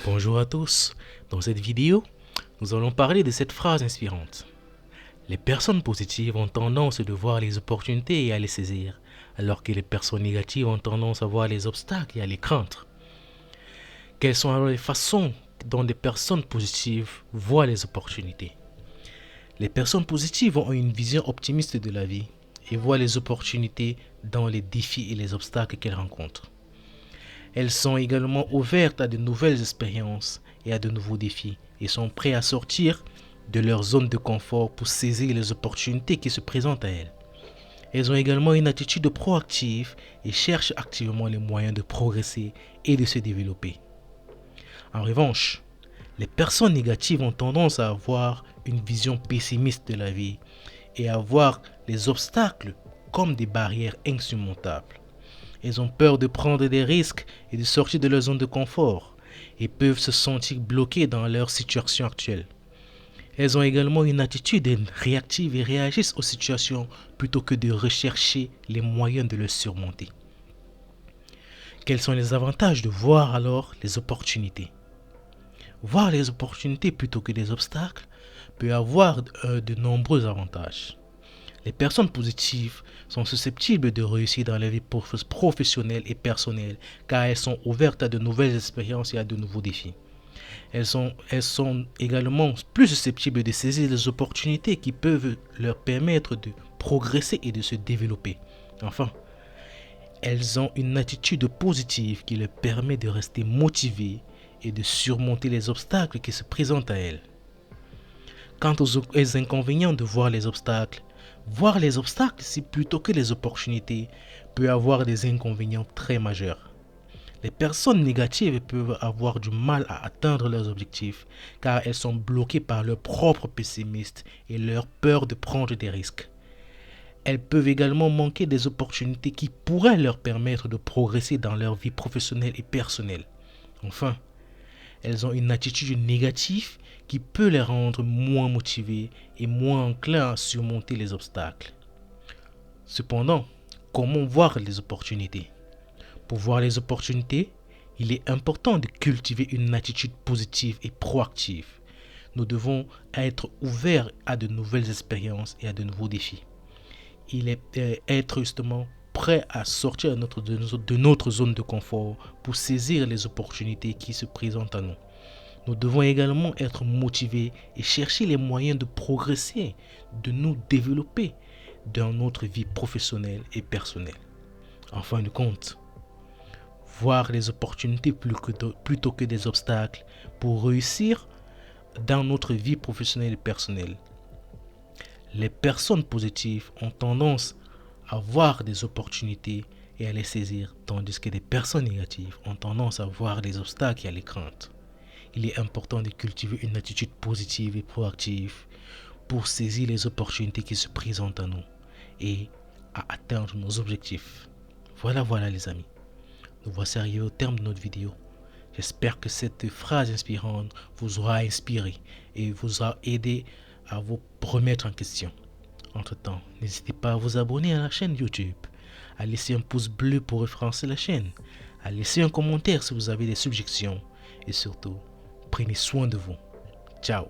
Bonjour à tous. Dans cette vidéo, nous allons parler de cette phrase inspirante. Les personnes positives ont tendance à voir les opportunités et à les saisir, alors que les personnes négatives ont tendance à voir les obstacles et à les craindre. Quelles sont alors les façons dont les personnes positives voient les opportunités? Les personnes positives ont une vision optimiste de la vie et voient les opportunités dans les défis et les obstacles qu'elles rencontrent. Elles sont également ouvertes à de nouvelles expériences et à de nouveaux défis et sont prêtes à sortir de leur zone de confort pour saisir les opportunités qui se présentent à elles. Elles ont également une attitude proactive et cherchent activement les moyens de progresser et de se développer. En revanche, les personnes négatives ont tendance à avoir une vision pessimiste de la vie et à voir les obstacles comme des barrières insurmontables. Elles ont peur de prendre des risques et de sortir de leur zone de confort et peuvent se sentir bloquées dans leur situation actuelle. Elles ont également une attitude réactive et réagissent aux situations plutôt que de rechercher les moyens de les surmonter. Quels sont les avantages de voir alors les opportunités? Voir les opportunités plutôt que des obstacles peut avoir de nombreux avantages. Les personnes positives sont susceptibles de réussir dans la vie professionnelle et personnelle car elles sont ouvertes à de nouvelles expériences et à de nouveaux défis. Elles sont également plus susceptibles de saisir les opportunités qui peuvent leur permettre de progresser et de se développer. Enfin, elles ont une attitude positive qui leur permet de rester motivées et de surmonter les obstacles qui se présentent à elles. Quant aux inconvénients de voir les obstacles, c'est plutôt que les opportunités peut avoir des inconvénients très majeurs. Les personnes négatives peuvent avoir du mal à atteindre leurs objectifs car elles sont bloquées par leur propre pessimisme et leur peur de prendre des risques. Elles peuvent également manquer des opportunités qui pourraient leur permettre de progresser dans leur vie professionnelle et personnelle. Enfin, elles ont une attitude négative qui peut les rendre moins motivées et moins enclins à surmonter les obstacles. Cependant, comment voir les opportunités? Pour voir les opportunités, il est important de cultiver une attitude positive et proactive. Nous devons être ouverts à de nouvelles expériences et à de nouveaux défis. Il est être justement prêt à sortir de notre zone de confort pour saisir les opportunités qui se présentent à nous. Nous devons également être motivés et chercher les moyens de progresser, de nous développer dans notre vie professionnelle et personnelle. En fin de compte, voir les opportunités plutôt que des obstacles pour réussir dans notre vie professionnelle et personnelle. Les personnes positives ont tendance à voir des opportunités et à les saisir, tandis que les personnes négatives ont tendance à voir les obstacles et à les craindre. Il est important de cultiver une attitude positive et proactive pour saisir les opportunités qui se présentent à nous et à atteindre nos objectifs. Voilà les amis. Nous voici arrivés au terme de notre vidéo. J'espère que cette phrase inspirante vous aura inspiré et vous a aidé à vous remettre en question. Entre-temps, n'hésitez pas à vous abonner à la chaîne YouTube, à laisser un pouce bleu pour référencer la chaîne, à laisser un commentaire si vous avez des suggestions et surtout, prenez soin de vous. Ciao.